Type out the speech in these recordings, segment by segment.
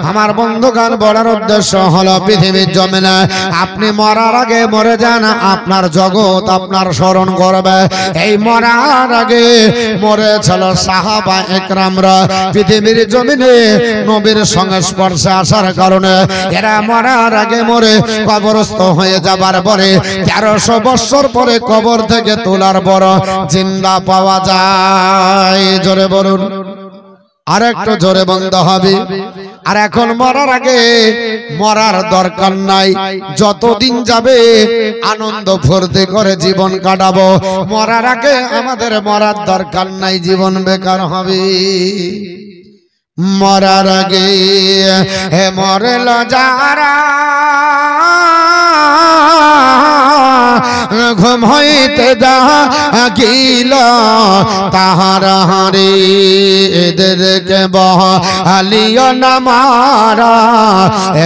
আমার বন্ধুগণ বলার উদ্দেশ্য হলো পৃথিবীর জমিনে আপনি মরার আগে মরে যান, আপনার জগৎ আপনার স্মরণ করবে। এই মরার আগে মরেছিল সাহাবা একরামরা, পৃথিবীর জমিনে নবীর সংস্পর্শে আসার কারণে এরা মরার আগে মরে কবরস্থ হয়ে যাবার পরে 1300 বছর পরে কবর থেকে তোলার বড় জিন্দা পাওয়া যায়। জোরে বলুন, আর একটু জোরে বন্ধ হবে। আর এখন মরার আগে মরার দরকার নাই, যতদিন যাবে আনন্দ ফুর্তি করে জীবন কাটাবো। মরার আগে আমাদের মরার দরকার নাই, জীবন বেকার হবে। মরার আগে হে মরেল যারা ঘুম হইতে জাগিল তাহারা হারে এদেরকে বহালিও না মারা,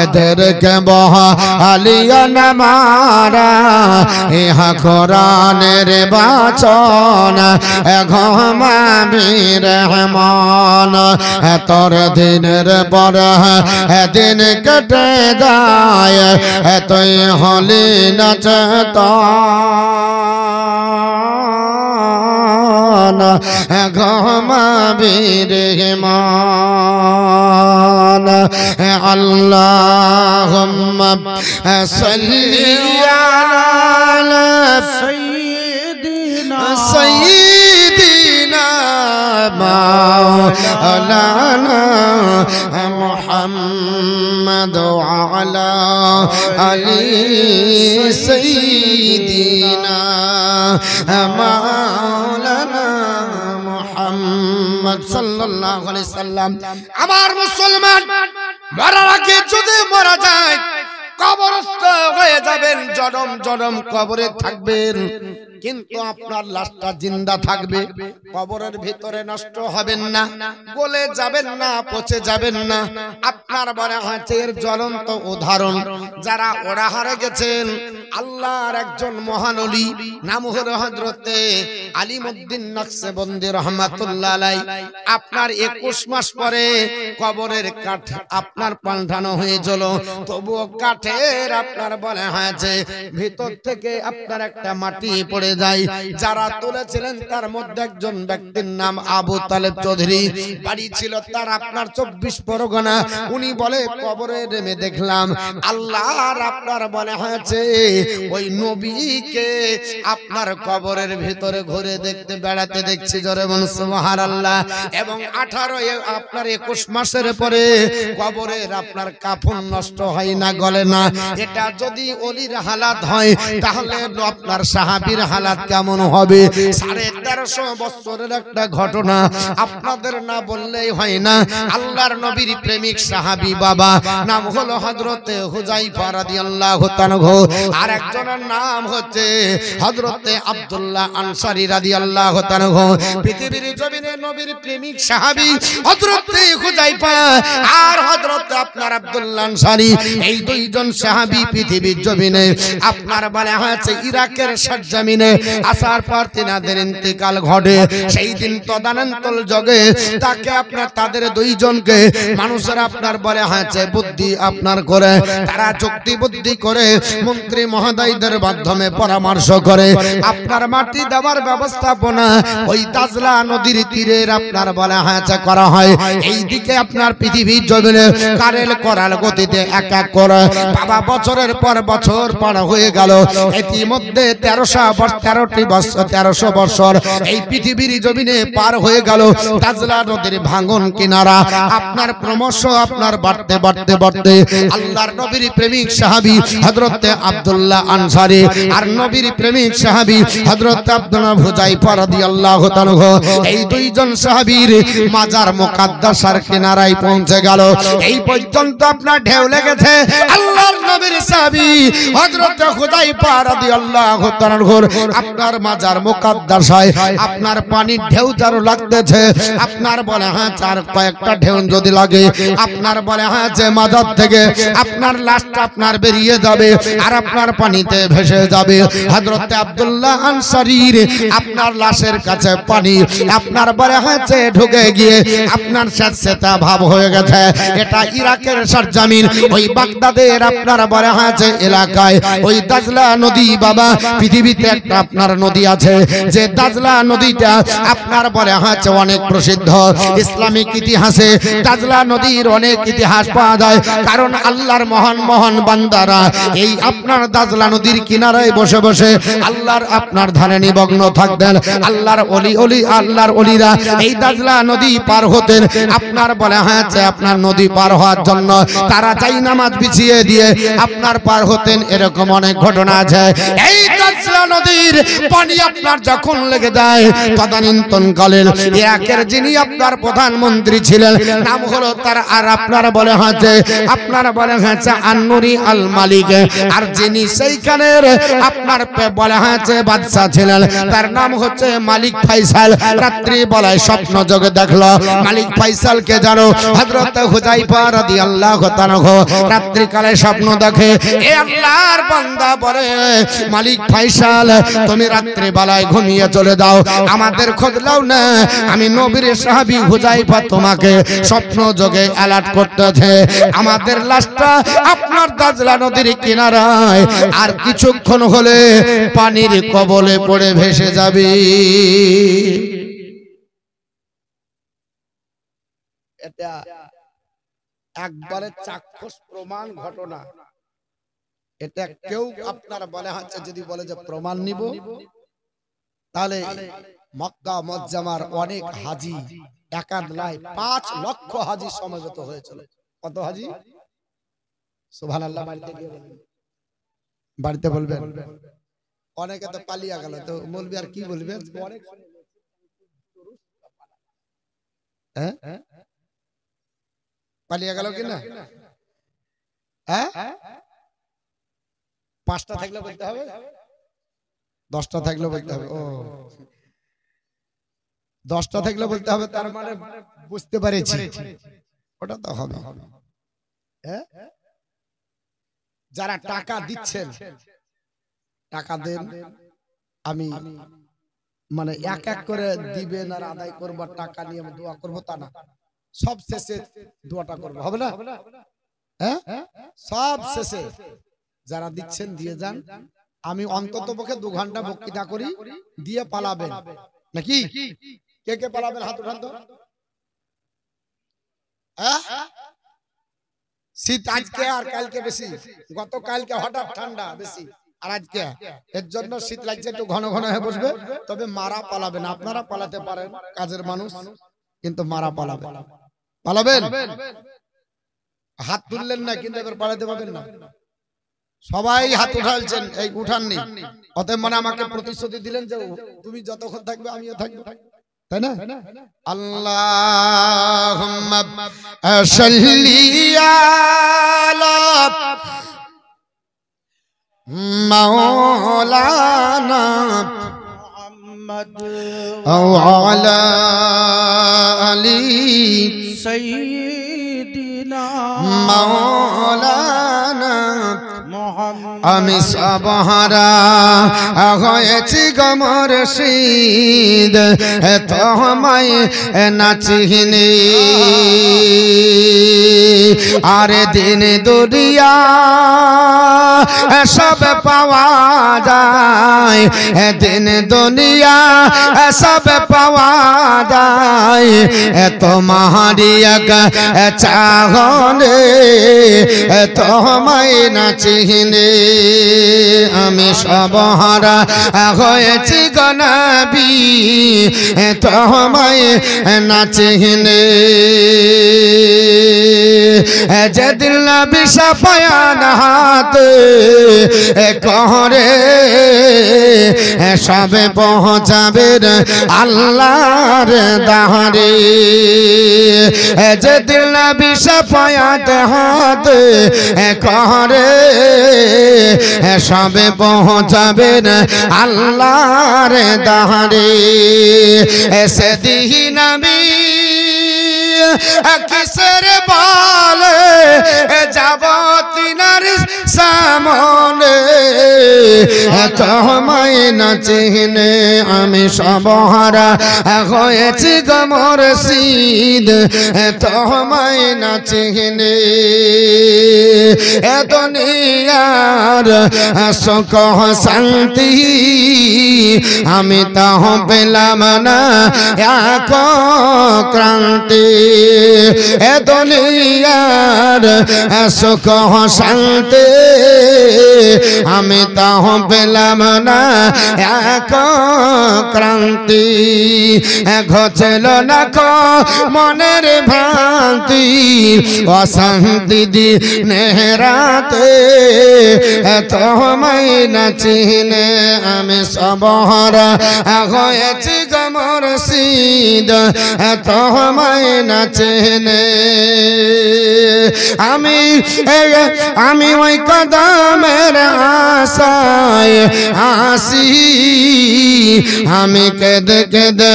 এদেরকে বহালিও না মারা। ইহা কোরআনের বাচন ঘুমাবি রহমান। তোর দিনের পর দিন কেটে যায়, তুই হলি না চেতন ঘুমাবি রহমান। আল্লাহুম্মা সাল্লি আলা সাইয়্যিদিনা মাওলানা মুহাম্মদ ওয়া আলা আলি সাইয়্যিদিনা মাওলানা মুহাম্মদ সাল্লাল্লাহু আলাইহি সাল্লাম। আমার মুসলমান, মরার আগে যদি মারা যায় কবরস্থ হয়ে যাবেন, জনম জনম কবরে থাকবেন, কিন্তু আপনার লাশটা জিন্দা থাকবে। কবরের ভিতরে নষ্ট হবেন না, গলে যাবেন না, পচে যাবেন না। আপনার মনে হয়েছে এর জ্বলন্ত উদাহরণ যারা ওরা হারে গেছেন। আল্লাহর একজন মহান ওলি, নাম হলো হযরতে আলিমউদ্দিন নকশবন্দি রাহমাতুল্লাহ আলাইহি। আপনার 21 মাস পরে কবরের কাঠ আপনার পাল্টানো হয়েছিল, তবুও কাঠের আপনার বলে হয়েছে ভিতর থেকে আপনার একটা মাটি পড়ে যায়। যারা তুলেছিলেন তার মধ্যে একজন ব্যক্তির নাম আবু তালেব চৌধুরী, বাড়ি ছিল তার আপনার 24 পরগনা। উনি বলে কবরে নেমে দেখলাম আল্লাহর আপনার বলে হয়েছে ওই নবীকে আপনার কবরের ভিতরে ঘুরে দেখতে বেড়াতে দেখছি। জোরে বলুন সুবহানাল্লাহ। এবং 21 মাসের পরে কবরের আপনার কাফন নষ্ট হয় না, গলে না। এটা যদি ওলির হালাত হয় তাহলে আপনার সাহাবীর হালাত কেমন হবে? 1350 বছরের একটা ঘটনা, আপনাদের না বললেই হয় না। আল্লাহর নবীর প্রেমিক সাহাবী বাবা, নাম হলো হযরতে হুযায়ফা রাদিয়াল্লাহু তাআলা, আর একজনের নাম হচ্ছে হযরতে আব্দুল্লাহ আনসারী রাদিয়াল্লাহু তাআলা। পৃথিবীর জমিনে নবীর প্রেমিক সাহাবী হযরতে হুযায়ফা আর হযরতে আপনার আব্দুল্লাহ আনসারী, এই দুইজন সাহাবী পৃথিবীর জমিনে আপনার বলা হয়েছে ইরাকের সরজমিনে আসার পর তিনাদের ইন্তেকাল ঘটে। সেই দিন তদানন্তর যুগে তাকে আপনার তাদের দুইজনকে মানুষের আপনার বলা হয়েছে বুদ্ধি আপনার করে, তারা যুক্তি বুদ্ধি করে মন্ত্রী মহোদয়দের মাধ্যমে পরামর্শ করে আপনার মাটি দেওয়ার ব্যবস্থাপনা ওই তাজলা নদীর তীরের আপনার বলা হয়েছে করা হয়। এইদিকে আপনার পৃথিবীর জমিনে কারেল করার গতিতে এক এক করে বাবা বছরের পর বছর পার হয়ে গেল। ইতিমধ্যে 1300 বছর এই পৃথিবীর জমিনে পার হয়ে গেল। তাজলা নদীর ভাঙন কিনারা আপনার ক্রমশ আপনার বাড়তে বাড়তে বাড়তে আল্লাহর নবীর প্রেমিক সাহাবী হযরতে আব্দুল্লাহ আনসারী আর নবীর প্রেমিক সাহাবী হযরতে আব্দুল্লাহ হুযায়ফা রাদিয়াল্লাহু তাআলা, এই দুইজন সাহাবীর মাজার মুকাদ্দাসার কিনারায় পৌঁছে গেল। এই পর্যন্ত আপনার ঢেউ লেগেছে। আল্লাহর নবীর সাহাবী হযরতে হুযায়ফা রাদিয়াল্লাহু তাআলা আপনার মাজার মুকাদ্দাসায় আপনার পানির ঢেউ যার লাগতেছে, আপনার বলে হ্যাঁ চার কয়েকটা ঢেউ যদি লাগে আপনার বলে হ্যাঁ যে মাজার থেকে আপনার লাশটা আপনার বেরিয়ে যাবে আর আপনার পানিতে ভেসে যাবে। হযরত আব্দুল্লাহ আনসারীর আপনার লাশের কাছে পানি আপনার বারে হাতে ঢুকে গিয়ে আপনার স্যাঁতস্যাঁতা ভাব হয়ে গেছে। এটা ইরাকের সরজমিন, ওই বাগদাদের আপনার বারে হাতে এলাকায় ওই দাজলা নদী বাবা, পৃথিবীতে একটা আপনার নদী আছে যে দাজলা নদীটা আপনার বারে হাতে অনেক প্রসিদ্ধ। ইসলামিক ইতিহাসে দাজলা নদীর অনেক ইতিহাস পাওয়া যায়, কারণ আল্লাহর মহান মহান বান্দারা এই আপনার দাজলা নদীর কিনারায় বসে বসে আল্লাহর আপনার ধ্যানে নিমগ্ন থাকতেন। আল্লাহর আল্লাহর ওলিরা এই দাজলা নদী পার হতেন। আপনার বলে হয়েছে আপনার নদী পার হওয়ার জন্য তারা চাই নামাজ বিছিয়ে দিয়ে আপনার পার হতেন। এরকম অনেক ঘটনা আছে। এই দাজলা নদীর পানি আপনার যখন লেগে যায়, তদানীন্তন কালের ইরাকের যিনি আপনার প্রধানমন্ত্রী ছিলেন নাম হলো তার আর আপনার বলে হয়েছে আন-নুরি আল মালিক, আর যিনি সেইখানের আপনার বলা হয়েছে বাদশা ছিলেন তার নাম হচ্ছে মালিক ফাইসাল। রাত্রি বেলায় স্বপ্ন যোগে দেখলো মালিক ফাইসালকে জানো হযরত হুযায়ফা রাদিয়াল্লাহু তাআলা রাত্রি কালে স্বপ্ন দেখে, এ আল্লাহর বান্দা বলে মালিক ফাইসাল তুমি রাত্রি বেলায় ঘুমিয়ে চলে যাও, আমাদের খোঁজ নাও না, আমি নবীর সাহাবী হুযায়ফা তোমাকে স্বপ্ন যোগে অ্যালার্ট করতেছে, আমাদের লাশটা আপনার দাজলা নদীর কিনারায় আর কিছুক্ষণ হলে পানির কবলে পড়ে ভেসে যাবে। এটা একবারে চাক্ষুষ প্রমাণ ঘটনা। এটা কেউ আপনার বলে হচ্ছে যদি বলে যে প্রমাণ নিব, তাহলে মক্কা মুআজ্জামার অনেক হাজী একাদ নয় 5 লক্ষ হাজী সমবেত হয়েছিল। কত হাজী? সুবহানাল্লাহ। বাড়িতে বলবেন। অনেকে তো পালিয়ে গেল, তো বলবি আর কি বলবে? পালিয়ে গেল কিনা? 5টা থাকলে বলতে হবে, 10টা থাকলে বলতে হবে। ও 10টা থাকলে বলতে হবে, তার মানে বুঝতে পেরেছি ওটা তো হবে। যারা টাকা দিচ্ছেন টাকা দেন, আমি মানে এক এক করে দিবেন আর আদায় করবো, টাকা নিয়ে আমি দোয়া করবো তা না, সব শেষে দোয়াটা করবো, হবে না? হ্যাঁ, সব শেষে যারা দিচ্ছেন দিয়ে যান। আমি অন্তত পক্ষে 2 ঘন্টা বক্তৃতা করি, দিয়ে পালাবেন নাকি? কে কে পালাবেন হাত উঠান তো। শীত আজকে আর কালকে বেশি, গতকালকে হঠাৎ ঠান্ডা বেশি, আর আজকে এর জন্য শীত লাগছে, একটু ঘন ঘন হয়ে বসবে। তবে মারা পালাবেন, আপনারা পালাতে পারেন, কাজের মানুষ, কিন্তু মারা পালাবেন। পালাবেন, হাত তুললেন না কিন্তু এবার পালাতে পারবেন না। সবাই হাত উঠালছেন, এই উঠাননি, অতএব মানে আমাকে প্রতিশ্রুতি দিলেন যে তুমি যতক্ষণ থাকবে আমিও থাকবো, তাই না? আল্লাহুম্মা সাল্লি আলা মাওলানা মুহাম্মদ ওয়া আলা আলি সাইয়্যিদিনা মাওলানা মুহাম্মদ। আমি সবহারা হয়েছি গো মুর্শিদ, তোমায় নাচিনি, আর দিন দুনিয়া সব পাওয়া যায়, দিন দুনিয়া সব পাওয়া যায়, তোমারি এক চাহনে তোমায় নাচিনি। আমি সবহারা হয়েছি গো নবী, তোমায় নাচিনি। যেদিন নবী শাফায়াত হাত করে সবে পৌঁছাবেন আল্লাহর দারে, যেদিন নবী শাফায়াত হাত করে সবে পৌঁছাবেন আল্লাহর দারে। সেদিন নবী কিসের বলে যাব তিনার সামনে তোমায় না চিনে আমি সবহারা হয়েছি গো মুর্শিদ তোমায় না চিনে এ দুনিয়ার সুখ শান্তি আমি তাহ পেলাম না এক ক্রান্তি এ দুনিয়ার সুখ শান্তি আমি তাহ পেলাম না এক ক্রান্তি ঘটেল না মনের ভ্রান্তি অশান্তি দিনেরাতে তোমায় না চিনে আমি সবহারা হয়েছি গো মুর্শিদ তোমায় না চিনে আমি ওই কদমের আশায় আসি আমি কেঁদে কেঁদে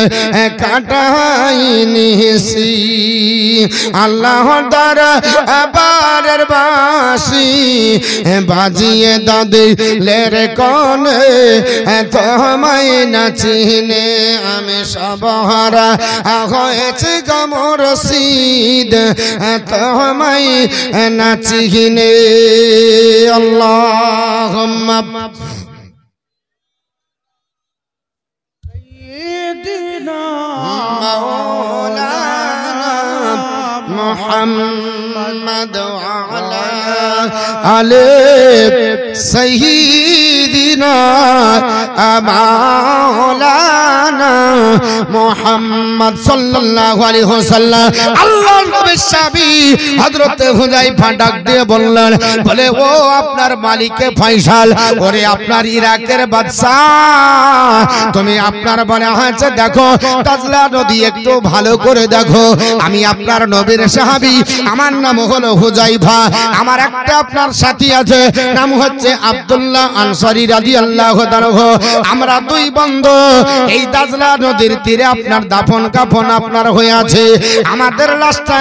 কাটাই নিছি আল্লাহ দরবারের বাঁশি বাজিয়ে দিলের কোনে তোমায় না চিনে আমি সবহারা হয়েছি গো মুর্শিদ তোমায় না চিনে আল্লাহুম্মা محمد وعلى آل سيدنا مولانا محمد সাল্লাল্লাহু আলাইহি ওয়াসাল্লাম আল্লাহর নবী সাহাবী হযরত হুযায়ফা ডাক দিয়ে বললেন বলে ও আপনার মালিকে ফয়সাল ওরে আপনার ইরাকের বাদশা তুমি আপনার বলে হয়েছে দেখো তাজলা নদী একটু ভালো করে দেখো আমি আপনার নবীর সাহাবী আমার নাম হলো হুযায়ফা আমার একটা আপনার সাথী আছে নাম হচ্ছে আব্দুল্লাহ আনসারী রাদিয়াল্লাহু তাআলা আমরা দুই বন্ধু এই তাজলা নদীর তীরে আপনার দাফন কাফন আপনার হয়ে আছে আমাদের লাশটা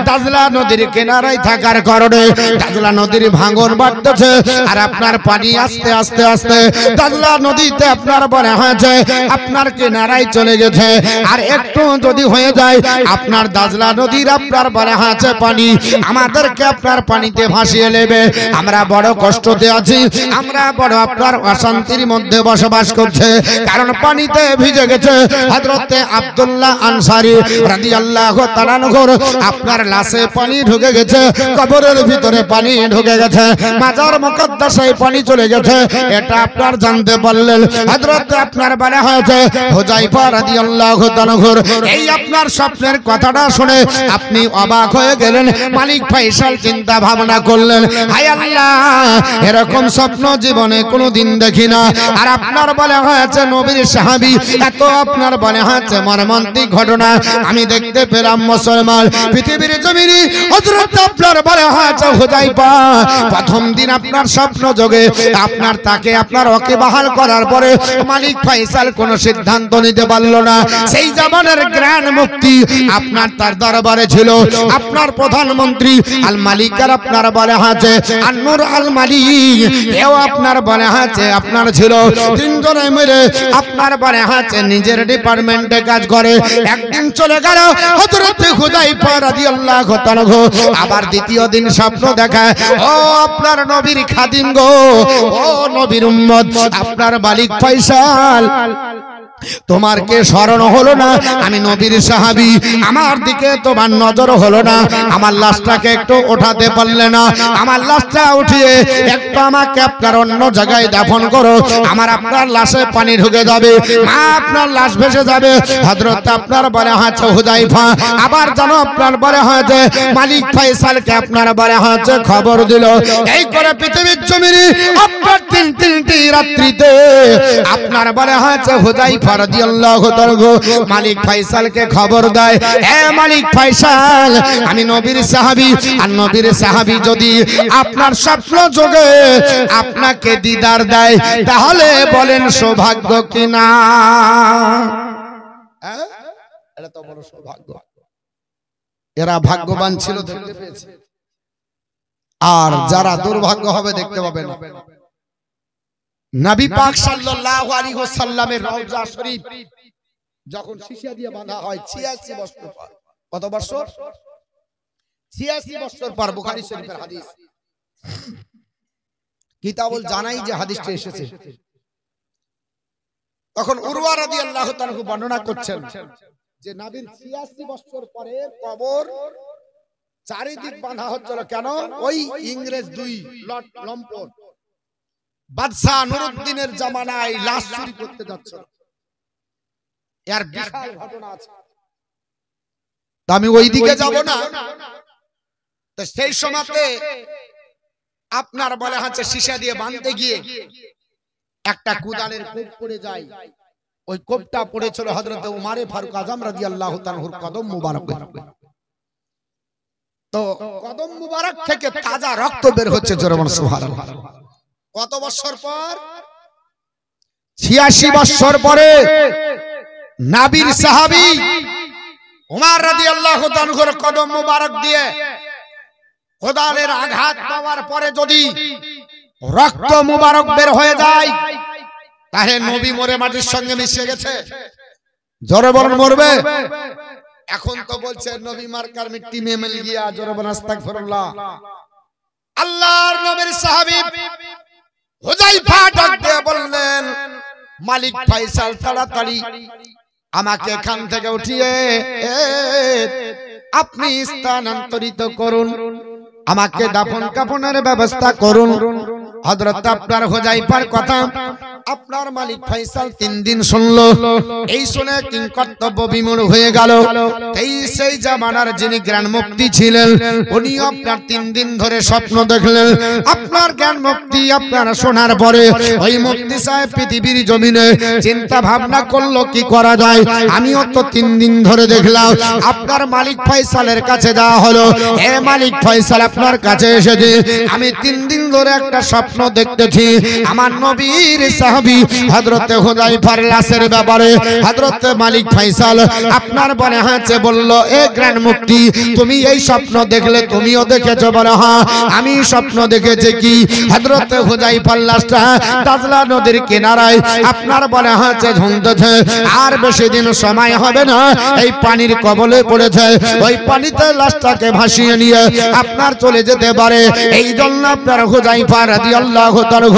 তাজলা নদীর কিনারায় থাকার কারণে তাজলা নদীর ভাঙন বাড়তেছে আর আপনার পানি আস্তে আস্তে আস্তে তাজলা নদীতে আপনার বলে হয়েছে আপনার কিনারায় চলে গেছে আর একটু যদি হয়ে যায় আপনার তাজলা নদীর আপনার বলে হয়েছে পানি আমাদেরকে আপনার পানিতে ভাসিয়ে নেবে আমরা বড় কষ্টতে আছি আমরা বড় আপনার অশান্তির মধ্যে বসবাস করছে কারণ পানিতে ভিজে গেছে হযরতে আব্দুল্লাহ আনসারী রাদিয়াল্লাহু তাআলা আপনার লাশে পানি ঢুকে গেছে কবরের ভিতরে পানি ঢুকে গেছে মাজার মুকদ্দাসে পানি চলে গেছে এটা আপনার জানতে পারলেন হযরত আপনার বলা হয়েছে হুযায়ফা রাদিয়াল্লাহু তাআলা এই আপনার স্বপ্নের কথাটা শুনে আপনি অবাক হয়ে গেলেন মালিক ফয়সাল চিন্তা ভাবনা করলেন হায় আল্লাহ এরকম স্বপ্ন জীবনে কোনোদিন দেখি না আর আপনার বলা হয়েছে নবীর সাহাবী এত আপনার বলা হয়েছে মর্মান্তিক ঘটনা আমি দেখতে পেলাম মুসলমান পৃথিবীর জমিনে হযরত আপনার বলা হয়েছে হুযায়ফা প্রথম দিন আপনার স্বপ্ন যোগে আপনার তাকে আপনার ওয়াকিবহাল করার পরে মালিক ফয়সাল কোনো সিদ্ধান্ত নিতে পারলো না সেই জামানের গ্র্যান্ড মুফতি আপনার তার দরবারে ছিল আপনার প্রধানমন্ত্রী আল মালিকার আপনার বলা হয়েছে আন-নূর আল মালিক এও আপনার বলা হয়েছে আপনার ছিল তিনজনে মিলে আপনার বলা হয়েছে নিজের ডিপার্টমেন্টে কাজ করে একদিন চলে গেল হযরত হুযায়ফা রাদিয়াল্লাহু তাআলা আবার দ্বিতীয় দিন স্বপ্ন দেখায় ও আপনার নবীর খাদিম গো ও নবীর উম্মত আপনার মালিক ফয়সাল তোমার কে স্মরণ হলো না আমি নবীর সাহাবী আমার দিকে তোমার নজর হলো না আমার লাশটাকে একটু ওঠাতে পারলে না আমার লাশটা উঠিয়ে একটু আমাকে আপনার অন্য জায়গায় দাফন করো আমার আপনার লাশে পানি ঢুকে যাবে আপনার লাশ ভেসে যাবে হযরত আপনার বলা হয়েছে হুযায়ফা আবার জানো আপনার বলা হয়েছে মালিক ফয়সালকে আপনার বলা হয়েছে খবর দিল এই করে পৃথিবীর জমিনে আপনার তিনটি রাত্রিতে আপনার বলা হয়েছে হুযায়ফা রাদিয়াল্লাহু তাআলা মালিক ফয়সালকে খবর দেয় এ মালিক ফয়সাল আমি নবীর সাহাবী আর নবীর সাহাবী যদি আপনার স্বপ্ন যোগে আপনাকে দিদার দেয় তাহলে বলেন সৌভাগ্য কিনা এটা তো বড় সৌভাগ্য এরা ভাগ্যবান ছিল দেখতে পেয়েছে আর যারা দুর্ভাগ্য হবে দেখতে পাবে না। নবী পাক সাল্লাল্লাহু আলাইহি ওয়াসাল্লামের রওজা শরীফ যখন শিশা দিয়ে বাঁধা হয় 86 বছর পর, কত বছর? 86 বছর পর, বুখারী শরীফের হাদিস। কিতাবুল জানাই যে হাদিসটি এসেছে। তখন উরওয়া রাদিয়াল্লাহু তাআলা বর্ণনা করছেন যে নবীর 86 বছর পরে কবর চারিদিক বাঁধা হচ্ছিল। কেন? ওই ইংরেজ দুই লর্ড লম্পট বাদশা নুরউদ্দিনের জামানায় লাশ চুরি করতে যাচ্ছিল। এর বিশাল ঘটনা আছে, তা আমি ওই দিকে যাব না। তো সেই সময়তে আপনার বলে হচ্ছে শিশা দিয়ে বাঁধতে গিয়ে একটা কুদালের কোপ পড়ে যায়। ওই কোপটা পড়েছিল হযরত উমারে ফারুক আজম রাদিয়াল্লাহু তাআলার কদম মুবারকে। তো কদম মুবারক থেকে তাজা রক্ত বের হচ্ছে, জোরে বলুন সুবহানাল্লাহ। কত বছর পর? 86 বছর পরে নবীর সাহাবী উমর রাদিয়াল্লাহু তাআলার কদম মুবারক দিয়ে কোদালের আঘাত পাওয়ার পরে যদি রক্ত মুবারক বের হয়ে যায়, তাহলে নবী মরে মাটির সঙ্গে মিশে গেছে। জোরে বলুন মরবে। এখন তো বলছে নবী মার্কার মিট্টি মে মিল গিয়া, জোরে বলুন আস্তাগফিরুল্লাহ। আল্লাহর নবীর সাহাবী হুযায়ফা ডাক দিয়ে বললেন, মালিক ফয়সাল তাড়াতাড়ি আমাকে এখান থেকে উঠিয়ে আপনি স্থানান্তরিত করুন, আমাকে দাফন কাফনের ব্যবস্থা করুন। হযরত আপনার হুযায়ফার কথা আপনার মালিক ফয়সাল 3 দিন শুনলো। এই শুনে কিংকর্তব্য বিমূঢ় হয়ে গেল। সেই জামানার যিনি জ্ঞান মুক্তি ছিলেন, উনি আপনার 3 দিন ধরে স্বপ্ন দেখলেন। আপনার জ্ঞান মুক্তি আপনারা শোনার পরে ওই মুফতি সাহেব পৃথিবীর জমিনে চিন্তা ভাবনা করলো কি করা যায়। আমিও তো 3 দিন ধরে দেখলাম। আপনার মালিক ফয়সালের কাছে যাওয়া হলো। হে মালিক ফয়সাল, আপনার কাছে এসেছি, আমি 3 দিন ধরে একটা স্বপ্ন দেখতেছি। আমার নবীর সাহাবী হযরত হুযায়ফার লাশের ব্যাপারে হযরত মালিক ফয়সাল আপনার বলে হাঁচে বলল, এ জ্ঞান মুক্তি, তুমি এই স্বপ্ন দেখলে? তুমিও দেখেছো? বলে হ্যাঁ, আমি স্বপ্ন দেখেছি। কি? হযরত হুযায়ফার লাশটা তাজলা নদীর কিনারায় আপনার বলে হাঁচে ঝুলতেছে। আর বেশি দিন সময় হবে না, এই পানির কবলে পড়েছে। ওই পানিতে লাশটাকে ভাসিয়ে নিয়ে আপনার চলে যেতে পারে। এই জন্য আপনার হুযায়ফা রাদিয়াল্লাহু তাআলা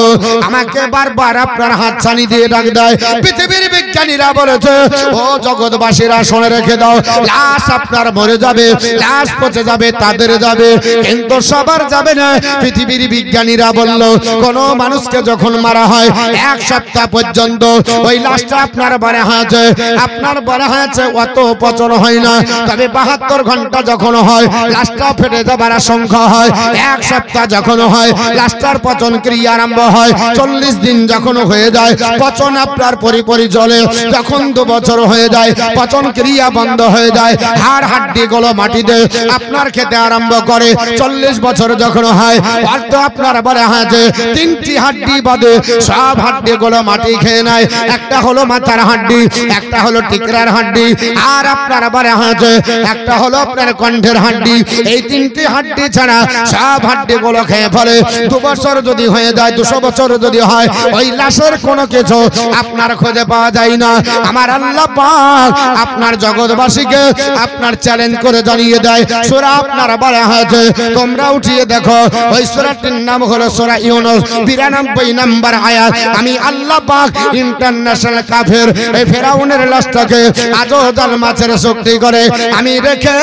আমাকে বারবার আপনার হাত ছানি দিয়ে ডাক দেয়। পৃথিবীর বিজ্ঞানীরা বলেছে, ও জগৎবাসীরা শুনে রেখে দাও, লাশ আপনার মরে যাবে, লাশ পচে যাবে, তাদের যাবে, কিন্তু সবার যাবে না। পৃথিবীর বিজ্ঞানীরা বলল, কোন মানুষকে যখন মারা হয় 1 সপ্তাহ পর্যন্ত ওই লাশটা আপনার বলে হয়েছে, আপনার বলে হয়েছে অত পচন হয় না। তবে 72 ঘন্টা যখন হয় লাশটা ফেটে যাবার আশঙ্কা হয়। 1 সপ্তাহ যখন হয় লাশটার পচন ক্রিয়া আরম্ভ হয়। 40 দিন যখন হয়ে যায় পচন আপনার পরিপরি চলে। যখন 2 বছর হয়ে যায় পচন ক্রিয়া বন্ধ হয়ে যায়। হাড় হাড্ডি গুলো মাটিতে আপনার খেতে আরম্ভ করে। 40 বছর যখন হয় অর্থ আপনার বলে হাঁচে 3টি হাড্ডি বাদে সব হাড্ডি গুলো মাটি খেয়ে নেয়। একটা হলো মাথার হাড্ডি, একটা হলো টিকরার হাড্ডি, আর আপনার বলে হাঁচে একটা হলো আপনার কণ্ঠের হাড্ডি। এই 3টি হাড্ডি ছাড়া সব হাড্ডি গুলো খেয়ে ফেলে। 2 বছর যদি হয়ে যায়, 200 বছর যদি হয়, ওই লাশের কোনো কিছু আপনার খুঁজে পাওয়া যায় না। আমার আল্লাহ পাক আপনার জগৎবাসীকে আপনার চ্যালেঞ্জ করে জানিয়ে দেয়। সূরা আপনার বলা হয়েছে, তোমরা উঠিয়ে দেখো। ওই সূরাটির নাম হলো সূরা ইউনূস, 92 নম্বর আয়াত। আমি আল্লাহ পাক ইন্টারন্যাশনাল কাফের এই ফেরাউনের লাশটাকে আজও জাল মাছের শক্তি করে আমি রেখে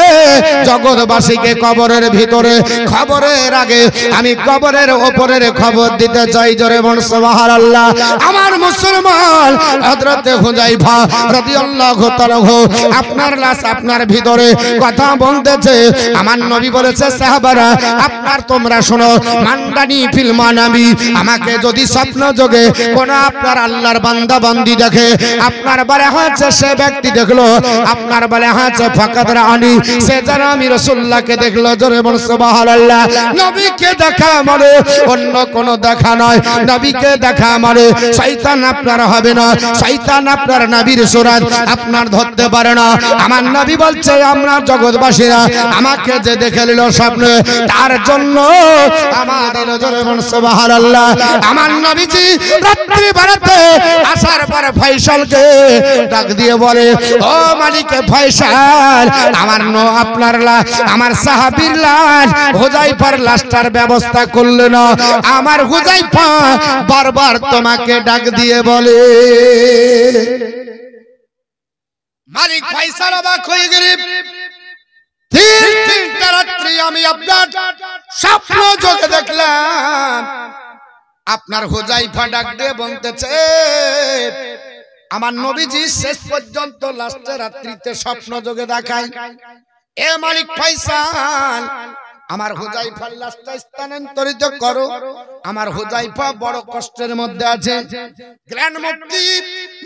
জগৎবাসীকে কবরের ভিতরে খবরের আগে আমি কবরের উপরের খবর দিতে চাই। জোরে বল সুবহানাল্লাহ। আমার মুসলমান হযরত হুযায়ফা রাদিয়াল্লাহু তাআলা আপনার লাশ আপনার ভিতরে কথা বলতেছে। আমার নবী বলেছে, সাহাবারা আপনার তোমরা শোনো, মান্দানি ফিল মানামি, আমাকে যদি স্বপ্ন যোগে কোন আপনার আল্লাহর বান্দা বান্দি দেখে, আপনার বলে হচ্ছে সে ব্যক্তি দেখলো, আপনার বলে হচ্ছে ফাকাদ রানি, সে যারা আমি রাসূলুল্লাহকে দেখলো। জোরে বল সুবহানাল্লাহ। নবীকে দেখা মানে অন্য কোন দেখা নয়, নবীকে দেখা মানে শয়তান আপনার হবে না, শয়তান আপনার নবীর সুরাত আপনার ধরতে পারে না। আমার নবী বলছে আমরা জগৎবাসীরা আমাকে যে দেখে নিল স্বপ্নে, তার জন্য আমাদের জোরে বলুন সুবহানাল্লাহ। আমার নবীজি রাত্রি বেলাতে আসার পরে ফয়সালকে ডাক দিয়ে বলে, ও মালিক ফয়সাল, আপনার আমার সাহাবীর লাশ হুযায়ফার লাশটার ব্যবস্থা করলেন না। আমার হুযায়ফা বারবার তোমাকে ডাক দিয়ে বলে। মালিক ফয়সাল অবাক হয়ে গেলেন। তিনটা রাত্রি আমি আপনার স্বপ্ন যোগে দেখলাম, আপনার হুযায়ফা ডাক দিয়ে বলতেছে আমার নবীজি শেষ পর্যন্ত লাস্টে রাত্রিতে স্বপ্ন যোগে দেখায়, এ মালিক ফয়সাল আমার হুযায়ফার লাশটা স্থানান্তরিত করো। আমার হুযায়ফা বড় কষ্টের মধ্যে আছে। গ্র্যান্ড মুফতি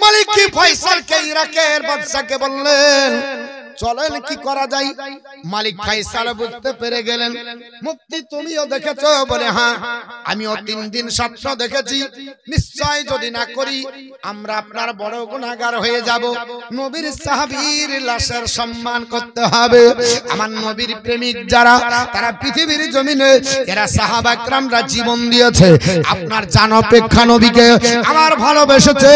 মালিক ফয়সালকে ইরাকের বাদশাকে বললেন, চলেন কি করা যায়। মালিক ফয়সাল বুঝতে পেরে গেলেন, মুফতি তুমিও দেখেছো? বলে হ্যাঁ, আমিও 3 দিন স্বপ্ন দেখেছি। নিশ্চয় যদি না করি আমরা আপনার বড় গুনাহগার হয়ে যাব। নবীর সাহাবীর লাশের সম্মান করতে হবে। আমার নবীর প্রেমিক যারা, তারা পৃথিবীর জমিনে এরা সাহাবা کرامরা জীবন দিয়েছে, আপনার জান অপেক্ষা নবীকে আমার ভালোবেসেছে,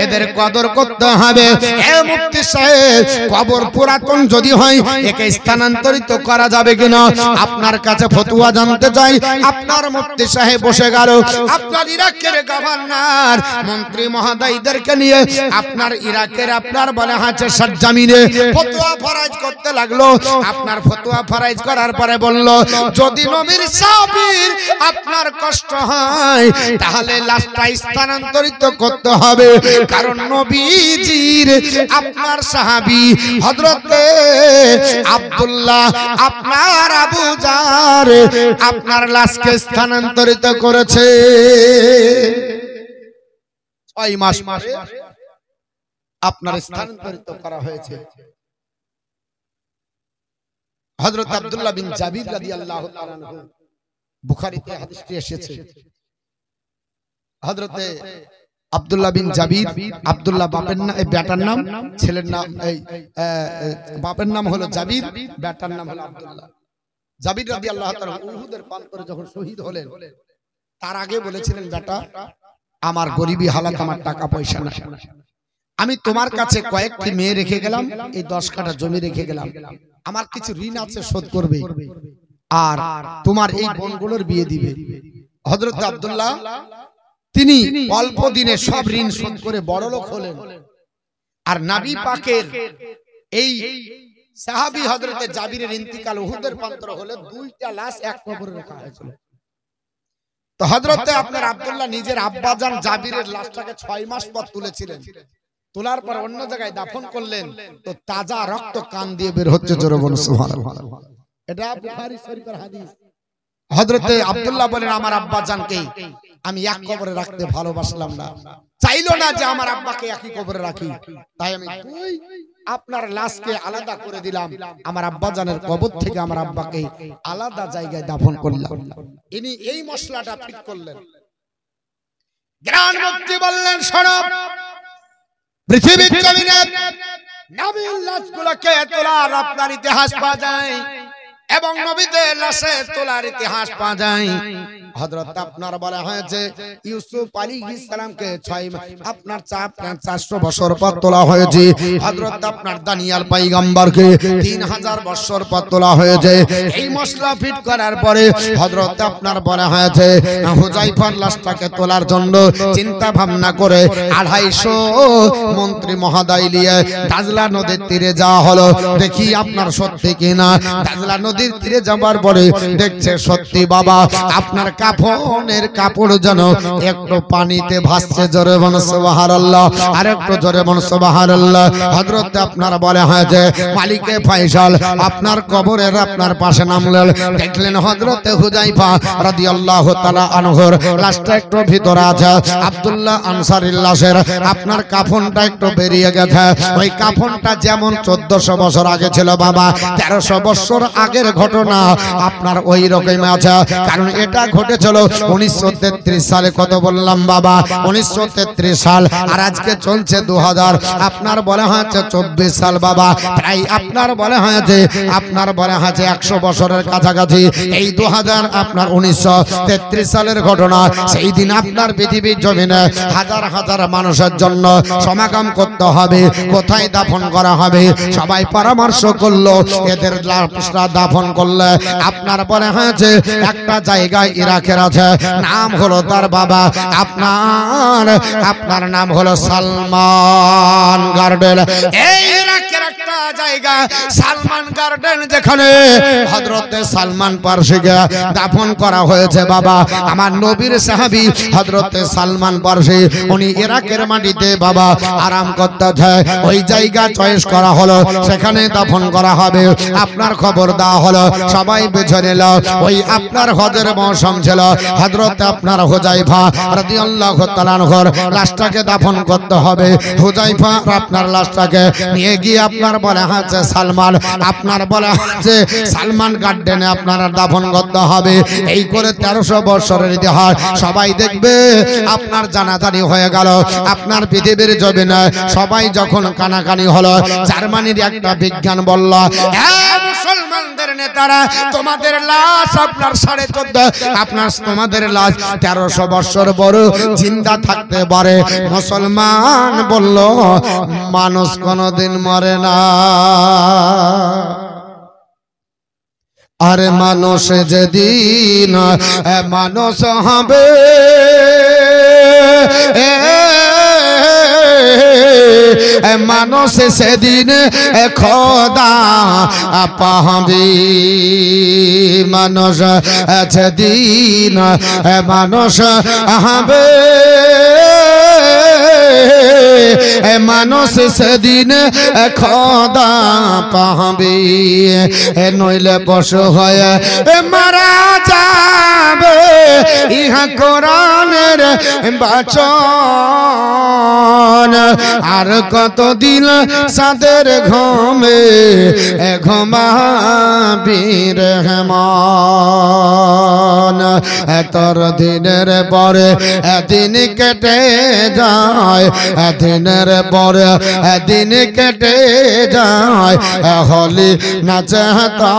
এদের কদর করতে হবে। এ মুফতি সাহেব, কবর পুরাতন যদি হয় একে স্থানান্তরিত করা যাবে কিনা আপনার কাছে ফতোয়া জানতে চাই। আপনার মুফতি সাহেব বসে গেল, আপনার ইরাকের গভর্নর মন্ত্রী মহোদয়দেরকে নিয়ে আপনার ইরাকের আপনার বলে হাঁচে সরজমিনে ফতোয়া ফরাজ করতে লাগলো। আপনার ফতোয়া ফরাজ করার পরে বলল, যদি নবীর সাহাবীর আপনার কষ্ট হয় তাহলে লাশটা স্থানান্তরিত করতে হবে, কারণ নবীজির আপনার সাহাবী হযরতে আব্দুল্লাহ আপনার আবু জার আপনার লাশকে স্থানান্তরিত করেছে। 6 মাস পরে আপনার স্থানান্তরিত করা হয়েছে। হযরত আব্দুল্লাহ বিন জাবির রাদিয়াল্লাহু তাআলা আনহু, বুখারীতে হাদিসটি এসেছে। হযরতে আব্দুল্লাহ বিন জাবির, আব্দুল্লাহ বাপের নাম, বেটার নাম, ছেলের নাম, বাপের নাম হলো জাবির, বেটার নাম হলো আব্দুল্লাহ। জাবির রাদিয়াল্লাহু তাআলা উহুদের প্রান্তরে যখন শহীদ হলেন, তার আগে বলেছিলেন, বেটা আমার গরিবী হালাত, আমার টাকা পয়সা নাই, আমি তোমার কাছে কয়েকটি মেয়ে রেখে গেলাম, এই 10 কাঠা জমি রেখে গেলাম, আমার কিছু ঋণ আছে শোধ করবে, আর তোমার এই বোনগুলোর বিয়ে দিবে। হযরত আব্দুল্লাহ তিনি অল্প দিনে সব ঋণ শোধ করে বড়লোক হলেন। আর নবী পাকের এই সাহাবী হযরতে জাবিরের ইন্তিকাল উহুদের প্রান্তরে হলে 2টা লাশ এক কবরে রাখা হয়েছিল। তো হযরতে আপনার আব্দুল্লাহ নিজের আব্বাজান জাবিরের লাশটাকে 6 মাস পর তুলেছিলেন। তোলার পর অন্য জায়গায় দাফন করলেন, তো তাজা রক্ত কান দিয়ে বের হচ্ছে। জোরে বলুন সুবহানাল্লাহ। এটা বুখারী শরীফের হাদিস। হযরতে আব্দুল্লাহ বলেন, আমার আব্বাজানকে আমি এক কবরে রাখতে ভালোবাসলাম না, চাইলো না যে আমার আব্বাকে একই কবরে রাখি, তাই আমি আপনার লাশকে আলাদা করে দিলাম, আমার আব্বাজানের কবর থেকে আমার আব্বাকে আলাদা জায়গায় দাফন করলাম। ইনি এই মশলাটা ঠিক করলেন। জ্ঞান মুক্তি বললেন, শোনো, পৃথিবীর জমিনে নবীর লাশগুলোকে তোলার আপনার ইতিহাস পাওয়া যায় এবং নবীদের লাশে তোলার ইতিহাস পাওয়া যায়। হযরত আপনার বলা হয়েছে ইউসুফ আলাইহিস সালামকে 400 বছর পর তোলা হয়েছে। হযরত আপনার দানিয়াল পয়গম্বরকে 3000 বছর পর তোলা হয়েছে। এই মশলা ফিট করার পরে হযরত আপনার বলা হয়েছে হুযায়ফার লাশটাকে তোলার জন্য চিন্তা ভাবনা করে 250 মন্ত্রী মহোদয় নিয়ে দাজলা নদীর তীরে যাওয়া হলো। দেখি আপনার সত্যি কিনা। দাজলা নদীর তীরে যাবার পরে দেখছে সত্যি বাবা আপনার কাফনের কাপড় যেন একটু পানিতে ভাসছে। জোরে বলুন সুবহানাল্লাহ। আর একটু জোরে বলুন সুবহানাল্লাহ। হযরত আপনার বলে হয়েছে মালিকে ফয়সাল আপনার কবরের আপনার পাশে নামলেন, দেখলেন হযরতে হুযায়ফা রাদিয়াল্লাহু তাআলা আনহুর লাশটা একটু ভিতরে আছে। আব্দুল্লাহ আনসারীর লাশের আপনার কাফনটা একটু বেরিয়ে গেছে। ওই কাফনটা যেমন 1400 বছর আগে ছিল বাবা, 1300 বছর আগের ঘটনা আপনার ওই রকম আছে। কারণ এটা ঘটে ঘটেছিল 1933 সালে। কত বললাম বাবা? 1933 সাল। আর আজকে চলছে 2000, আপনার বলা হয়েছে 24 সাল বাবা। তাই আপনার বলা হয়েছে 100 বছরের কাছাকাছি। এই 2000 আপনার 1933 সালের ঘটনা। সেই দিন আপনার পৃথিবীর জমিনে হাজার হাজার মানুষের জন্য সমাগম করতে হবে। কোথায় দাফন করা হবে? সবাই পরামর্শ করলো এদের লাশটা দাফন করলে আপনার বলা হয়েছে একটা জায়গায় ইরাকের আছে, নাম হলো তার বাবা আপনার নাম হলো সালমান গার্ডেন। এই ইরাকের একটা জায়গা সালমান গার্ডেন, যেখানে হযরতে সালমান ফার্সিকে দাফন করা হয়েছে বাবা। আমার নবীর সাহাবী হযরতে সালমান ফার্সি, উনি ইরাকের মাটিতে বাবা আরাম করতেছে। ওই জায়গা চয়েস করা হলো, সেখানে দাফন করা হবে। আপনার খবর দেওয়া হলো, সবাই বেছে নিল। ওই আপনার হজের মৌসুম ছিল। হযরত আপনার হুযায়ফা রাদিয়াল্লাহু তাআলা আনহুর লাশটাকে দাফন করতে হবে। হুযায়ফা আপনার লাশটাকে নিয়ে গিয়ে আপনার বলা হচ্ছে সালমান, আপনার বলা হচ্ছে সালমান গার্ডেনে আপনারা দাফন করতে হবে। এই করে 1300 বছরের ইতিহাস সবাই দেখবে আপনার জানাজানি হয়ে গেল। আপনার পৃথিবীর জমিনে সবাই যখন কানাকানি হলো, জার্মানির একটা বিজ্ঞান বলল, মুসলমানদের নেতারা, তোমাদের লাশ আপনার 14.5, তোমাদের লাশ 1300 বছর বড় জিন্দা থাকতে পারে। মুসলমান বলল, মানুষ কোনদিন মরে না। আরে মানুষ যেদিন মানুষ হবে, মানুষ সেদিন খোদা পাবে। মানুষ যেদিন মানুষ হবে, মানুষ সেদিন খোদা পাবে। নইলে পশু হয়ে মারা যাবে। ইহা কোরআনের বাচন। আর কতদিন সাদের ঘুমে ঘুমাবি রহমান। তোর দিনের পরে দিন কেটে যায়, দিনের পরে দিন কেটে যায়। হলি নাচতা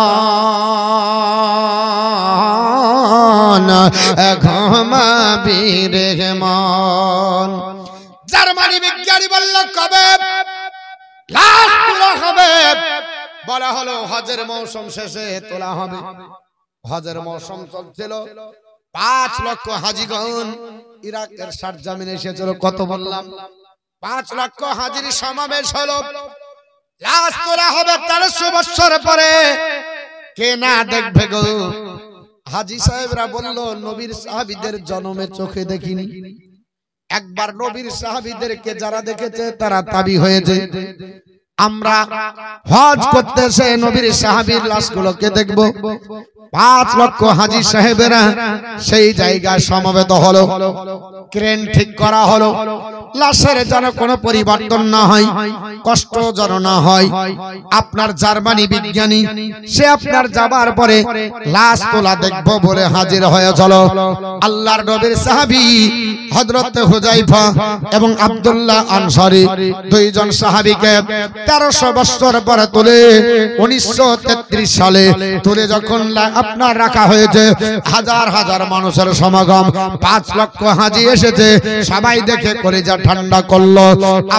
ঘুমাবি রহমান। জার্মানি বিজ্ঞানী বলল, কবে লাশ তোলা হবে? বলা হলো হজের মৌসুম শেষে তোলা হবে। হজের মৌসুম চলছিল, 5 লক্ষ হাজিগণ ইরাকের সরজমিনে এসেছিল। কত বললাম? 5 লক্ষ হাজির সমাবেশ হলো। লাশ তোলা হবে 1300 বছর পরে। কে না দেখবে গো? হাজী সাহেবরা বলল, নবীর সাহাবীদের জন্মে চোখে দেখিনি। একবার নবীর সাহাবীদেরকে যারা দেখেছে তারা তাবি হয়েছে। আমরা হজ করতে এসে নবীর সাহাবীর লাশগুলোকে দেখব। 5 লক্ষ হাজী সাহেবেরা সেই জায়গায় সমবেত হলো। ক্রেন ঠিক করা হলো, লাশের যেন কোনো পরিবর্তন না হয়, কষ্ট যেন না হয়। আপনার জার্মানি বিজ্ঞানী সে আপনার যাবার পরে লাশ তোলা দেখব বলে হাজির হয়ে চলো। আল্লাহর নবীর সাহাবী হযরত হুযায়ফা এবং আব্দুল্লাহ আনসারী, দুইজন সাহাবীকে 1300 বছর পরে তুলে 1933 সালে তুলে যখন আপনার রাখা হয়েছে, হাজার হাজার মানুষের সমাগম, 5 লক্ষ হাজী এসেছে। সবাই দেখে কলিজা ঠান্ডা করলো।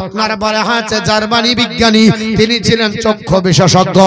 আপনার বলা হয়েছে জার্মানি বিজ্ঞানী, তিনি ছিলেন চক্ষু বিশেষজ্ঞ।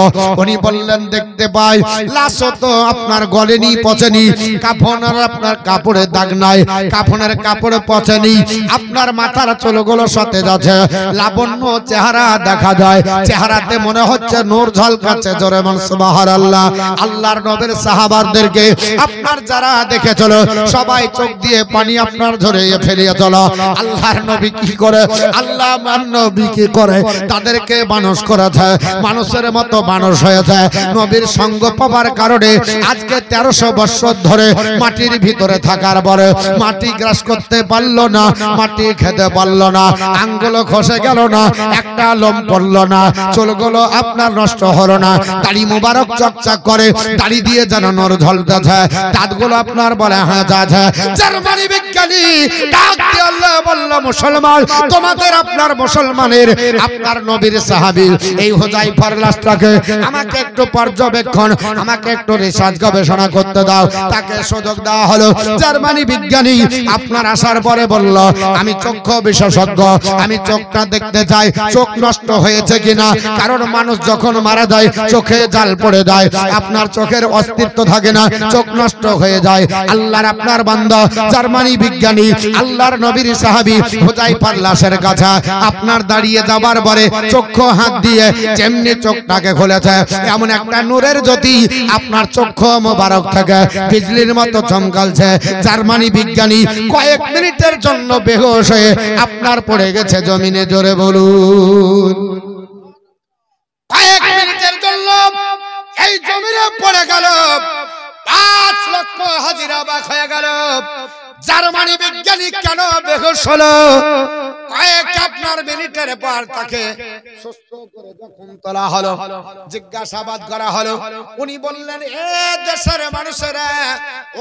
উনি বললেন, দেখতে পাই লাশ তো আপনার গলেনি, পচেনি, কাফনের আপনার কাপড়ে দাগ নাই, কাফনের কাপড়ে পচেনি, আপনার মাথার চুলগুলো সতেজ আছে, লাবণ্য চেহারা দেখা যায়, চেহারাতে মনে হচ্ছে নূর ঝলকাচ্ছে। জোরে বলুন সুবহানাল্লাহ। আল্লাহর নবীর সাহাবাদেরকে আপনার যারা দেখেছিল সবাই চোখ দিয়ে পানি আপনার ঝরিয়ে ফেলিয়ে চলো। আল্লাহর নবী কি করে, আল্লাহর নবী কি করে, তাদেরকে মানুষ করেছে, মানুষের মতো মানুষ হয়েছে। নবীর সঙ্গ পাবার কারণে আজকে 1300 বছর ধরে মাটির ভিতরে থাকার পরে মাটি গ্রাস করতে পারলো না, মাটি খেতে পারলো না, আঙ্গুল খসে গেল না, একটা লোম পড়ল উঠলো না, চুলগুলো আপনার নষ্ট হলো না, দাড়ি মুবারক চকচক করে, দাড়ি দিয়ে যেন নূর ঝলতেছে, দাঁতগুলো আপনার বলে হ্যাঁ যাচ্ছে। জার্মানি বিজ্ঞানী ডাক দিয়ে আল্লাহ বলল, মুসলমান তোমাদের আপনার মুসলমানের আপনার নবীর সাহাবী এই হুযায়ফার লাশটাকে আমাকে একটু পর্যবেক্ষণ, আমাকে একটু রিসার্চ গবেষণা করতে দাও। তাকে সুযোগ দেওয়া হলো। জার্মানি বিজ্ঞানী আপনার আসার পরে বলল, আমি চক্ষু বিশেষজ্ঞ, আমি চোখটা দেখতে চাই চোখ নষ্ট হয়েছে কিনা, কারণ মানুষ যখন মারা যায় চোখে জাল পড়ে যায়, আপনার চোখের অস্তিত্ব থাকে না, চোখ নষ্ট হয়ে যায়। আল্লাহর আপনার বান্দা জার্মানি বিজ্ঞানী আল্লাহর নবীর সাহাবী হুযায়ফার লাশের কাছে আপনার দাঁড়িয়ে যাবার পরে চক্ষু হাত দিয়ে যেমনি চোখটাকে খুলেছে, এমন একটা নূরের জ্যোতি আপনার চক্ষু মোবারক থেকে বিজলির মতো চমকালছে। জার্মানি বিজ্ঞানী কয়েক মিনিটের জন্য বেহুশ হয়ে আপনার পড়ে গেছে জমিনে। জোরে বলুন। কয়েক মিনিটের জন্য এই জমিনে পড়ে গেল। 5 লক্ষ হাজিরা অবাক হয়ে গেল। জার্মানি বিজ্ঞানী কেন বেহুশ হলো? কয়েক আপনার মিনিটের পর তাকে সুস্থ করে যখন তোলা হলো, জিজ্ঞাসাবাদ করা হলো, উনি বললেন, এ দেশের মানুষেরা,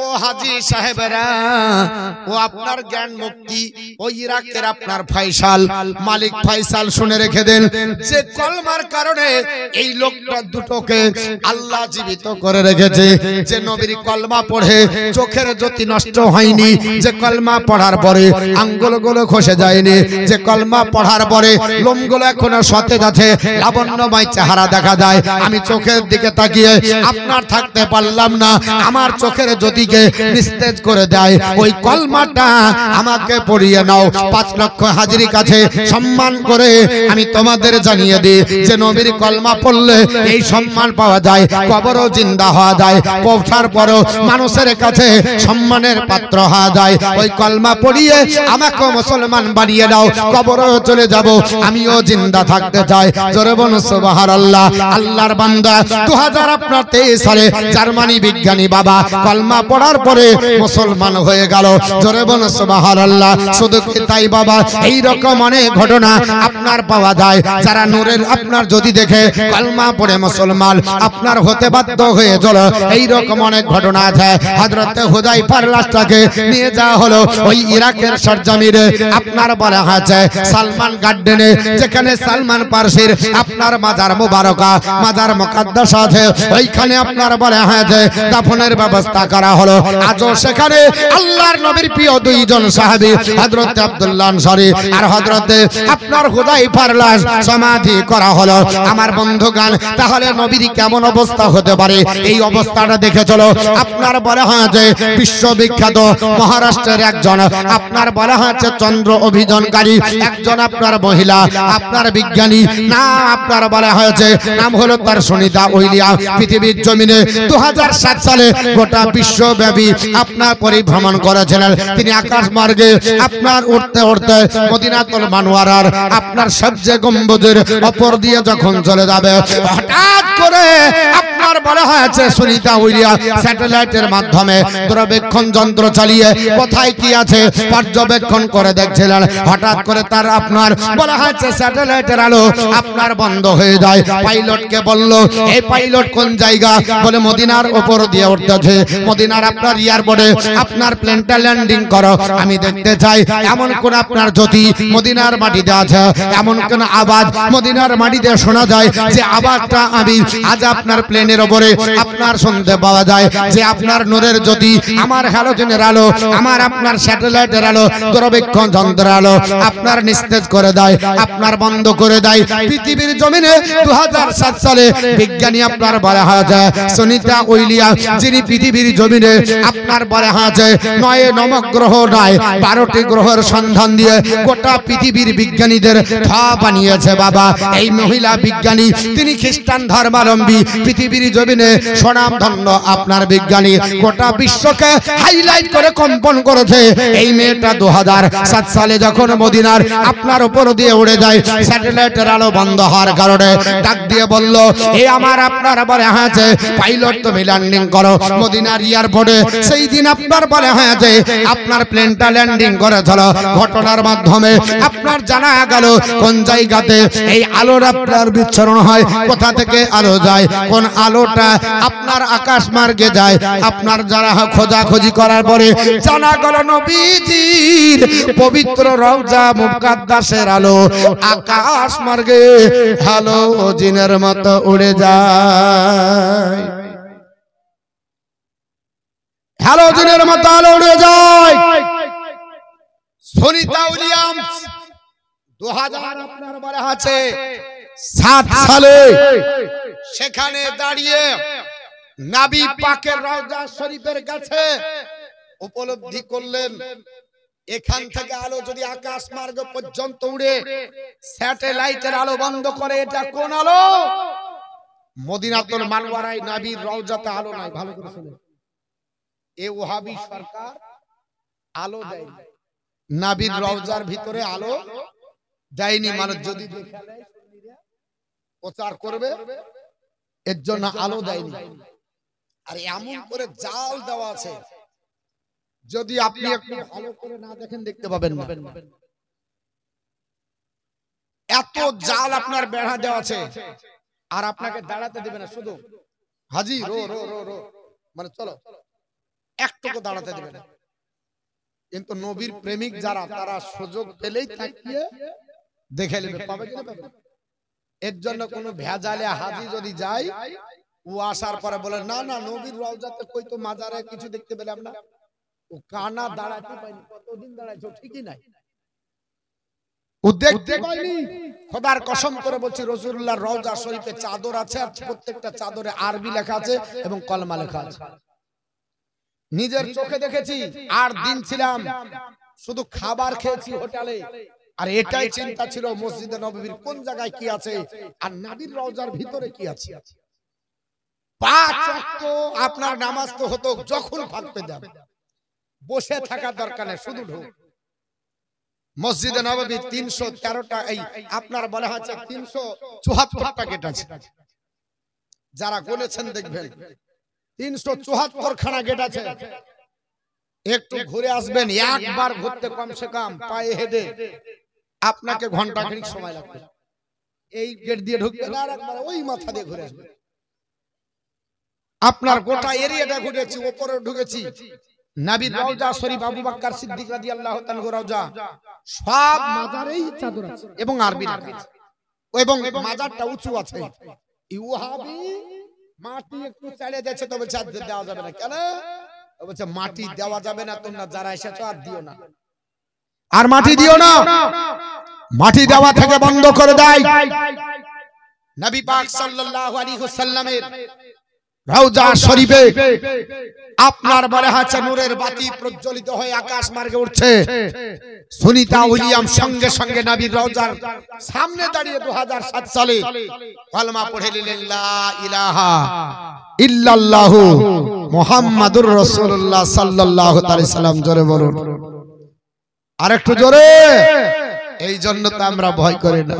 ও হাজী সাহেবেরা, ও আপনার জ্ঞান মুক্তি, ও ইরাকের আপনার ফয়সাল, মালিক ফয়সাল, শুনে রেখে দেন, যে কলমার কারণে এই লোকটা দুটোকে আল্লাহ জীবিত করে রেখেছে, যে নবীর কলমা পড়ে চোখের জ্যোতি নষ্ট হয়নি, যে কলমা পড়ার পরে আঙ্গুলগুলো খসে যায়নি, যে কলমা পড়ার পরে লোমগুলো এখনো সতেজ আছে, লাবণ্যময় চেহারা দেখা যায়। আমি চোখের দিকে তাকিয়ে আপনার থাকতে পারলাম না, আমার চোখের জ্যোতিকে নিস্তেজ করে দেয়, ওই কলমাটা আমাকে পড়িয়ে নাও। 5 লক্ষ হাজির কাছে সম্মান করে আমি তোমাদের জানিয়ে দিই যে নবীর কলমা পড়লে এই সম্মান পাওয়া যায়, কবরও জিন্দা হওয়া যায়, পৌঁছার পরও মানুষের কাছে সম্মানের পাত্র হওয়া যায়। ওই কলমা পড়িয়ে আমাকে মুসলমান বানিয়ে দাও, কবরও চলে যাব, আমিও জিন্দা থাকতে চাই। জোরে বলুন সুবহানাল্লাহ। আল্লাহর বান্দা 2023 সালে জার্মানি বিজ্ঞানী বাবা কলমা পড়ার পরে মুসলমান হয়ে গেল। জোরে বলুন সুবহানাল্লাহ। শুধু কি তাই বাবা, এই রকম অনেক ঘটনা আপনার পাওয়া যায়। যারা নূরের আপনার যদি দেখে কলমা পড়ে মুসলমান আপনার হতে বাধ্য হয়ে চলো, এই রকম অনেক ঘটনা আছে। হযরত হুযায়ফার লাশটাকে নিয়ে যাওয়া হলো ওই ইরাকের সরজমিনে, আপনার বলা হয়েছে সালমান গার্ডেনে, যেখানে সালমান পারসির আপনার মাজার মুবারকা, মাজার মুকদ্দাস আছে, ওইখানে আপনার বলা হয়েছে দাফনের ব্যবস্থা করা হলো। আজও সেখানে আল্লাহর নবীর প্রিয় 2 জন সাহাবী হযরত আব্দুল্লাহ আনসারী আর হযরত আপনার হুযায়ফার লাশ সমাধি করা হলো। আমার বন্ধুগণ, তাহলে নবীর কেমন অবস্থা হতে পারে এই অবস্থাটা দেখে চলো। আপনার বলা হয়েছে বিশ্ববিখ্যাত মহারাষ্ট্রের একজন আপনার বলা হয়েছে চন্দ্র অভিযানকারী একজন আপনার মহিলা আপনার বিজ্ঞানী, না আপনার বলা হয়েছে নাম হলো তার সুনিতা উইলিয়াম। পৃথিবীর জমিনে 2007 সালে গোটা বিশ্বব্যাপী আপনার পরিভ্রমণ করেছিলেন তিনি। আকাশ মার্গে আপনার উঠতে উঠতে মদিনাতুল মুনাওয়ারার আপনার সবচেয়ে গম্বুজের উপর দিয়ে যখন চলে যাবে, হঠাৎ করে আপনার বলা হয়েছে সুনিতা উইলিয়াম স্যাটেলাইটের মাধ্যমে দূরবীক্ষণ যন্ত্র চালিয়ে কোথায় কি আছে পর্যবেক্ষণ করে দেখছিলেন। হঠাৎ করে তার আপনার বলা হয়েছে স্যাটেলাইটের আলো আপনার বন্ধ হয়ে যায়। পাইলটকে বলল, এই পাইলট কোন জায়গা? বলে মদিনার উপর দিয়ে উঠতেছে, মদিনার আপনার এয়ারপোর্টে আপনার প্লেনটা ল্যান্ডিং করো, আমি দেখতে চাই এমন কোন আপনার জ্যোতি মদিনার মাটিতে আছে, এমন কোন আওয়াজ মদিনার মাটিতে শোনা যায় যে আওয়াজটা আমি আজ আপনার প্লেনের উপরে আপনার শুনতে পাওয়া যায়, যে আপনার নূরের জ্যোতি, আমার হ্যালোজেনের আলো, আমার আপনার স্যাটেলাইটের আলো, দূরবীক্ষণ যন্ত্রের আলো আপনার নিস্তেজ করে দেয়, আপনার বন্ধ করে দেয়। পৃথিবীর জমিনে 2007 সালে বিজ্ঞানী আপনার বলা হয়েছে সুনিতা উইলিয়াম, যিনি পৃথিবীর জমিনে আপনার বলা হয়েছে 9 নবগ্রহ নয় 12টি গ্রহের সন্ধান দিয়ে গোটা পৃথিবীর বিজ্ঞানীদের থা বানিয়েছে বাবা। এই মহিলা বিজ্ঞানী তিনি খ্রিস্টান ধর্মাবলম্বী, পৃথিবীর জমিনে স্বনামধন্য আপনার বিজ্ঞানী, গোটা বিশ্বকে হাইলাইট করে কম্পন করেছে। এই মেয়েটা 2007 সালে যখন মদিনার আপনার উপর দিয়ে উড়ে যায়। স্যাটেলাইটের আলো বন্ধ হওয়ার কারণে ডাক দিয়ে বলল, এ আমার আপনার বলে হয়েছে পাইলট তুমি ল্যান্ডিং করো মদিনার এয়ারপোর্টে। সেই দিন আপনার বলে হয়েছে আপনার প্লেনটা ল্যান্ডিং করেছিল। ঘটনার মাধ্যমে আপনার জানা গেল কোন জায়গাতে এই আলোর আপনার বিচ্ছরণ হয়, কোথা থেকে আলো যায়, কোন আলোটা আপনার আকাশ মার্গে যায়। আপনার যারা খোঁজাখুঁজি করার পরে জানা গেল নবীজির পবিত্র রওজা মুকাদ্দাসের আলো আকাশ মার্গে হ্যালো জিনের মতো উড়ে যায়। হ্যালো জিনের মতো আলো উড়ে যায়। সুনিতা উইলিয়ামস 2000 আপনার বলা আছে 7 সালে সেখানে দাঁড়িয়ে নবী পাকের রওজা শরীফের কাছে উপলব্ধি করলেন, এখান থেকে আলো যদি আকাশ মার্গ পর্যন্ত উড়ে স্যাটেলাইটের আলো বন্ধ করে, এটা কোন আলো? মদিনাতুল মানওয়ারায় নবীর রওজাতে আলো নাই। ভালো করে শুনুন, এই ওহাবি সরকার আলো দেয় নবীর রওজার ভিতরে আলো দেয়নি। মানুষ যদি প্রচার করবে এর জন্য আলো দেয়নি। আর এমন করে জাল দেওয়া আছে, যদি আপনি একটু ভালো করে না দেখেন দেখতে পাবেন না। এত জাল আপনার বেড়া দেওয়া আছে, আর আপনাকে দাঁড়াতে দেবে না। শুধু হাজি রো রো রো রো মানে চলো, একটুকু দাঁড়াতে দেবে না। কিন্তু নবীর প্রেমিক যারা, তারা সুযোগ পেলেই তাকিয়ে দেখে নেবে, পাবে কিনা পাবে। এর জন্য কোনো ভেজালে হাজি যদি যায়, ও আসার পরে বলে না না নবীর রওজাতে কই তো মাজারে কিছু দেখতে পেলাম না, ও কানা দাঁড়াতে পায়নি, কতদিন দাঁড়াইছো ঠিকই নাই, ও দেখতে পায়নি। খোদার কসম করে বলছি, রাসূলুল্লাহর রওজা শরীফে চাদর আছে, আর প্রত্যেকটা চাদরে আরবি লেখা আছে এবং কলমা লেখা আছে। নিজের চোখে দেখেছি। আর দিন ছিলাম শুধু খাবার খেয়েছি হোটেলে, আর এটাই চিন্তা ছিল মসজিদে নববীর কোন জায়গায় কি আছে আর নবীর রওজার ভিতরে কি আছে। 5 ওয়াক্ত আপনার নামাজ তো হতো যখন ফাঁকতে যাবে, বসে থাকার দরকার নেই, শুধু ঢোক। মসজিদে নববী 313টা, এই আপনার বলা হচ্ছে 374টা গেট আছে। যারা বলেছেন দেখবেন 374 খানা গেট আছে। একটু ঘুরে আসবেন, একবার ঘুরতে কমসে কম পায়ে হেঁটে আপনাকে ঘন্টা খানিক সময় লাগবে। এই গেট দিয়ে ঢুকবেন আর একবার ওই মাথা দিয়ে ঘুরে আসবেন। আপনার গোটা এরিয়াটা ঘুরেছি, উপরে ঢুকেছি। নবীর রওজা শরীফ, আবু বকর সিদ্দিক রাদিয়াল্লাহু তাআলা রওজা, সব মাজারেই চাদর আছে এবং আরবি লেখা আছে, এবং মাজারটা উঁচু আছে। ইউহাবি মাটি একটু চালিয়ে যাচ্ছে, তবে চাঁদ দেওয়া যাবে না। কেন বলছে? মাটি দেওয়া যাবে না, তোমরা যারা এসেছো আর দিও না, আর মাটি দিও না, মাটি দেওয়া থেকে বন্ধ করে দেয়। নবী পাক সাল্লাল্লাহু আলাইহি ওয়াসাল্লামের রওজা শরীফে আপনার বলা আছে নূরের বাতি প্রজ্বলিত হয়ে আকাশ মার্গে উঠছে। সুনিতা উইলিয়াম সঙ্গে সঙ্গে নবীর রওজার সামনে দাঁড়িয়ে 2007 সালে কলমা পড়ে নিলেন, লা ইলাহা ইল্লাল্লাহু মুহাম্মাদুর রাসূলুল্লাহ সাল্লাল্লাহু আলাইহি সাল্লাম। জোরে বলুন, আরেকটু জোরে। এই জন্য তো আমরা ভয় করি না।